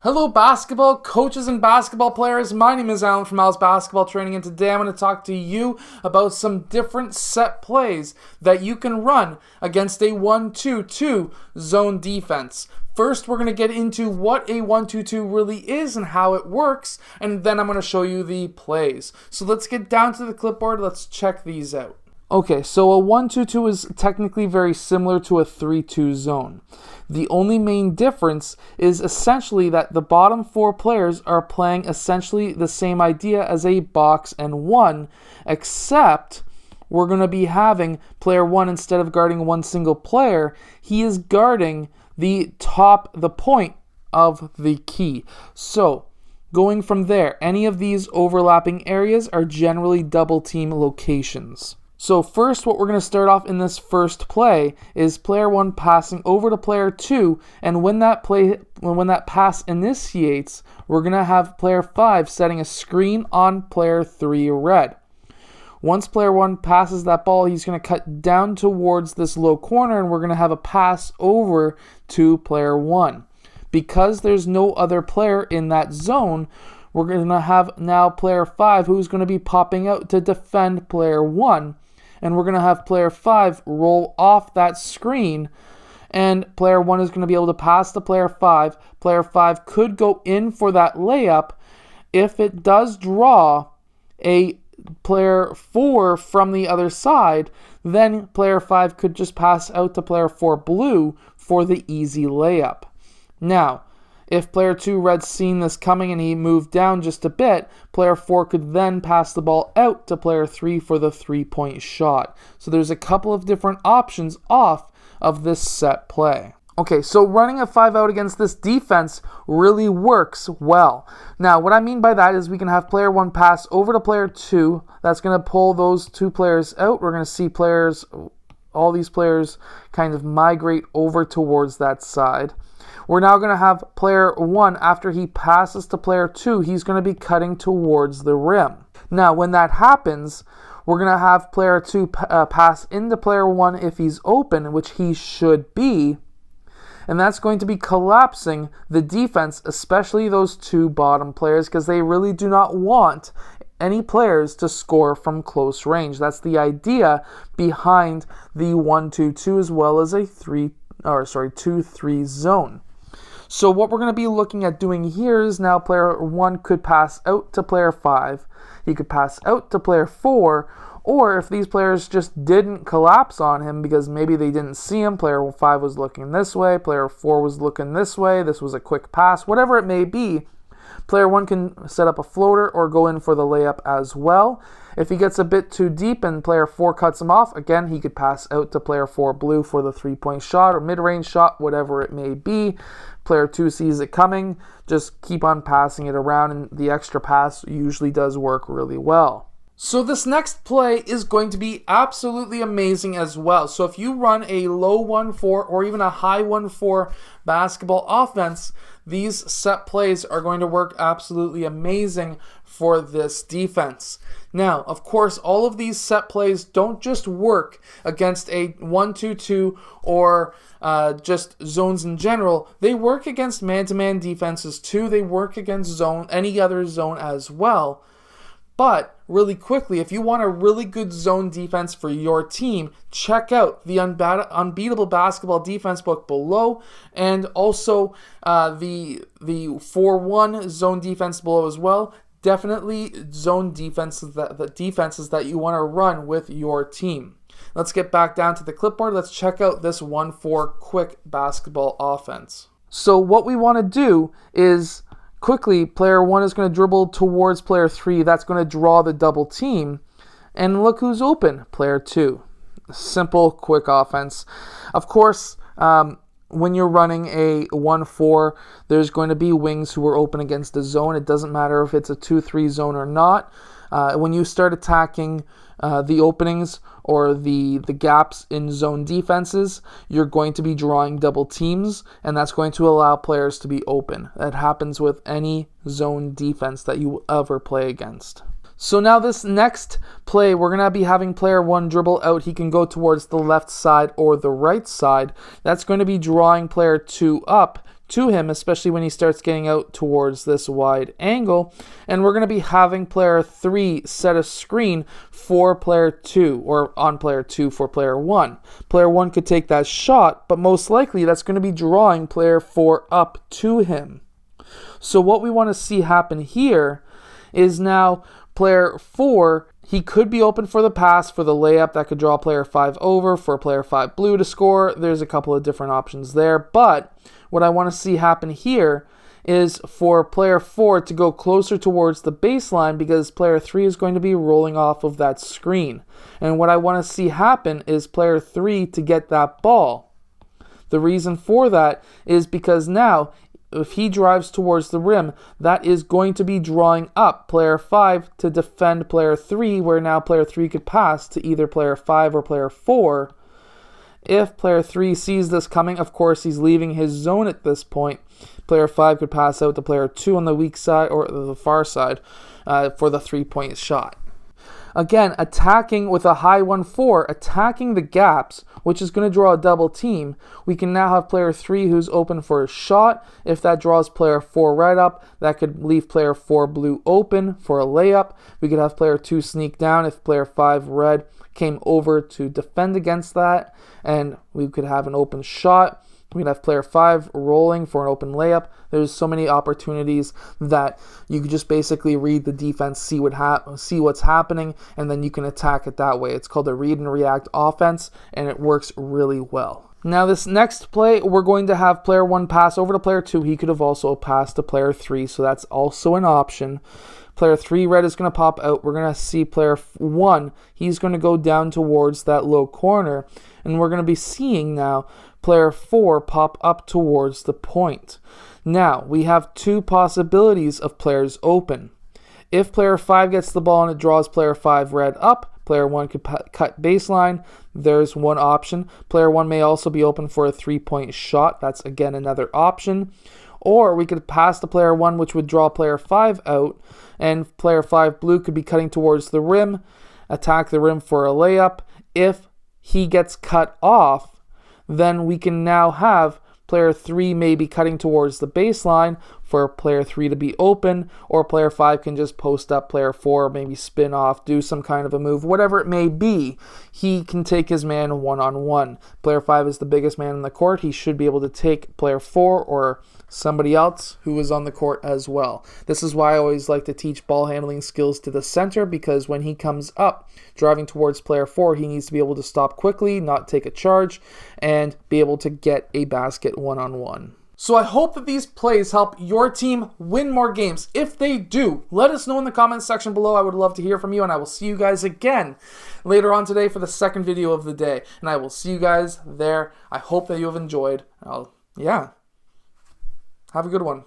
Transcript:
Hello basketball coaches and basketball players, my name is Alan from Al's Basketball Training, and today I'm going to talk to you about some different set plays that you can run against a 1-2-2 zone defense. First, we're going to get into what a 1-2-2 really is and how it works, and then I'm going to show you the plays. So let's get down to the clipboard, let's check these out. Okay, so a 1-2-2 is technically very similar to a 3-2 zone. The only main difference is essentially that the bottom four players are playing essentially the same idea as a box and one, except we're going to be having player one, instead of guarding one single player, he is guarding the point of the key. So, going from there, any of these overlapping areas are generally double team locations. So first, what we're going to start off in this first play is player one passing over to player two, and when that pass initiates, we're going to have player five setting a screen on player three red. Once player one passes that ball, he's going to cut down towards this low corner, and we're going to have a pass over to player one. Because there's no other player in that zone, we're going to have now player five who's going to be popping out to defend player one. And we're going to have player 5 roll off that screen, and player 1 is going to be able to pass to player 5. Player 5 could go in for that layup. If it does draw a player 4 from the other side, then player 5 could just pass out to player 4 blue for the easy layup. Now, if player 2 red seen this coming and he moved down just a bit, player 4 could then pass the ball out to player 3 for the 3-point shot. So there's a couple of different options off of this set play. Okay, so running a 5 out against this defense really works well. Now, what I mean by that is we can have player 1 pass over to player 2. That's going to pull those two players out. We're going to see all these players kind of migrate over towards that side. We're now going to have player 1, after he passes to player 2, he's going to be cutting towards the rim. Now, when that happens, we're going to have player 2 pass into player 1 if he's open, which he should be. And that's going to be collapsing the defense, especially those two bottom players, because they really do not want any players to score from close range. That's the idea behind the 1-2-2 as well as a 2-3 zone. So what we're going to be looking at doing here is now player 1 could pass out to player 5. He could pass out to player 4, or if these players just didn't collapse on him because maybe they didn't see him, player 5 was looking this way, player 4 was looking this way, this was a quick pass, whatever it may be, player 1 can set up a floater or go in for the layup as well. If he gets a bit too deep and player 4 cuts him off, again, he could pass out to player 4 blue for the 3-point shot or mid-range shot, whatever it may be. Player 2 sees it coming, just keep on passing it around, and the extra pass usually does work really well. So this next play is going to be absolutely amazing as well. So if you run a low 1-4 or even a high 1-4 basketball offense, these set plays are going to work absolutely amazing for this defense. Now, of course, all of these set plays don't just work against a 1-2-2 or just zones in general. They work against man-to-man defenses too. They work against any other zone as well. But really quickly, if you want a really good zone defense for your team, check out the Unbeatable Basketball Defense book below, and also the 4-1 zone defense below as well. Definitely zone defenses that you want to run with your team. Let's get back down to the clipboard. Let's check out this 1-4 quick basketball offense. So what we want to do is quickly, player 1 is going to dribble towards player 3. That's going to draw the double team. And look who's open, player 2. Simple, quick offense. Of course, when you're running a 1-4, there's going to be wings who are open against the zone. It doesn't matter if it's a 2-3 zone or not. When you start attacking the openings or the gaps in zone defenses, you're going to be drawing double teams, and that's going to allow players to be open. That happens with any zone defense that you ever play against. So now this next play, we're going to be having player 1 dribble out. He can go towards the left side or the right side. That's going to be drawing player 2 up to him, especially when he starts getting out towards this wide angle. And we're going to be having player 3 set a screen for player 2, or on player 2 for player 1. Player 1 could take that shot, but most likely that's going to be drawing player 4 up to him. So what we want to see happen here is now player 4, he could be open for the pass for the layup that could draw player 5 over for player 5 blue to score. There's a couple of different options there, but what I want to see happen here is for player 4 to go closer towards the baseline because player 3 is going to be rolling off of that screen. And what I want to see happen is player 3 to get that ball. The reason for that is because now, if he drives towards the rim, that is going to be drawing up player 5 to defend player 3, where now player 3 could pass to either player 5 or player 4. If player 3 sees this coming, of course, he's leaving his zone at this point. Player 5 could pass out to player 2 on the weak side or the far side for the 3-point shot. Again, attacking with a high 1-4, attacking the gaps, which is going to draw a double team. We can now have player 3 who's open for a shot. If that draws player 4 right up, that could leave player 4 blue open for a layup. We could have player 2 sneak down if player 5 red came over to defend against that, and we could have an open shot. We could have player 5 rolling for an open layup. There's so many opportunities that you could just basically read the defense, see what's happening, and then you can attack it that way. It's called a read and react offense, and it works really well. Now this next play, we're going to have player 1 pass over to player 2. He could have also passed to player 3, so that's also an option. Player 3 red is going to pop out. We're going to see player 1. He's going to go down towards that low corner. And we're going to be seeing now player 4 pop up towards the point. Now, we have two possibilities of players open. If player 5 gets the ball and it draws player 5 red up, player 1 could cut baseline. There's one option. Player 1 may also be open for a 3-point shot. That's, again, another option. Or we could pass to player 1, which would draw player 5 out, and player 5 blue could be cutting towards the rim, attack the rim for a layup. If he gets cut off, then we can now have player 3 may be cutting towards the baseline for player 3 to be open, or player 5 can just post up player 4, maybe spin off, do some kind of a move, whatever it may be. He can take his man one-on-one. Player 5 is the biggest man in the court. He should be able to take player 4 or somebody else who is on the court as well. This is why I always like to teach ball handling skills to the center, because when he comes up driving towards player 4, he needs to be able to stop quickly, not take a charge, and be able to get a basket one-on-one. So I hope that these plays help your team win more games. If they do, let us know in the comments section below. I would love to hear from you, and I will see you guys again later on today for the second video of the day. And I will see you guys there. I hope that you have enjoyed. Have a good one.